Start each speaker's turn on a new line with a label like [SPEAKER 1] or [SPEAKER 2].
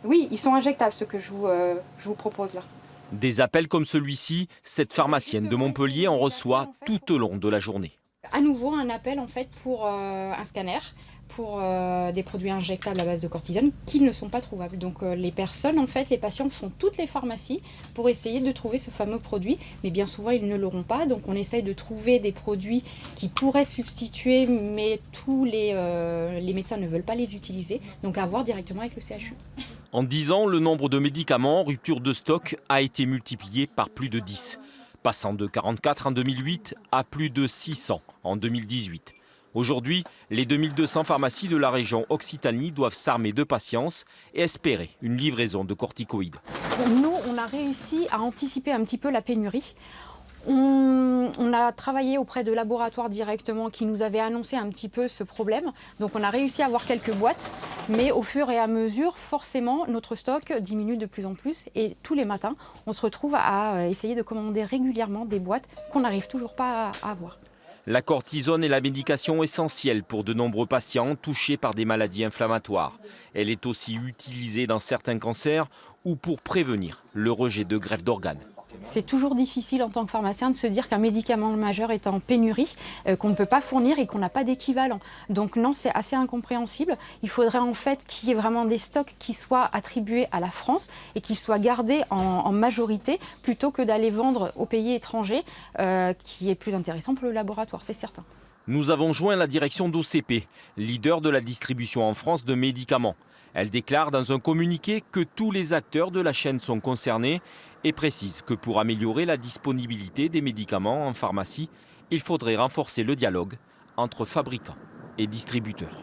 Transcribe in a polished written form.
[SPEAKER 1] Oui, ils sont injectables, ceux que je vous propose là.
[SPEAKER 2] Des appels comme celui-ci, cette pharmacienne de Montpellier en reçoit tout au long de la journée.
[SPEAKER 1] À nouveau, un appel en fait pour un scanner, pour des produits injectables à base de cortisone qui ne sont pas trouvables. Donc les personnes, en fait, les patients font toutes les pharmacies pour essayer de trouver ce fameux produit, mais bien souvent ils ne l'auront pas. Donc on essaye de trouver des produits qui pourraient substituer, mais tous les médecins ne veulent pas les utiliser. Donc à voir directement avec le CHU.
[SPEAKER 2] En 10 ans, le nombre de médicaments en rupture de stock a été multiplié par plus de 10, passant de 44 en 2008 à plus de 600 en 2018. Aujourd'hui, les 2200 pharmacies de la région Occitanie doivent s'armer de patience et espérer une livraison de corticoïdes.
[SPEAKER 1] Nous, on a réussi à anticiper un petit peu la pénurie. On a travaillé auprès de laboratoires directement qui nous avaient annoncé un petit peu ce problème. Donc on a réussi à avoir quelques boîtes, mais au fur et à mesure, forcément, notre stock diminue de plus en plus. Et tous les matins, on se retrouve à essayer de commander régulièrement des boîtes qu'on n'arrive toujours pas à avoir.
[SPEAKER 2] La cortisone est la médication essentielle pour de nombreux patients touchés par des maladies inflammatoires. Elle est aussi utilisée dans certains cancers ou pour prévenir le rejet de greffe d'organes.
[SPEAKER 1] C'est toujours difficile en tant que pharmacien de se dire qu'un médicament majeur est en pénurie, qu'on ne peut pas fournir et qu'on n'a pas d'équivalent. Donc non, c'est assez incompréhensible. Il faudrait en fait qu'il y ait vraiment des stocks qui soient attribués à la France et qui soient gardés en majorité plutôt que d'aller vendre aux pays étrangers, qui est plus intéressant pour le laboratoire, c'est certain.
[SPEAKER 2] Nous avons joint la direction d'OCP, leader de la distribution en France de médicaments. Elle déclare dans un communiqué que tous les acteurs de la chaîne sont concernés et précise que pour améliorer la disponibilité des médicaments en pharmacie, il faudrait renforcer le dialogue entre fabricants et distributeurs.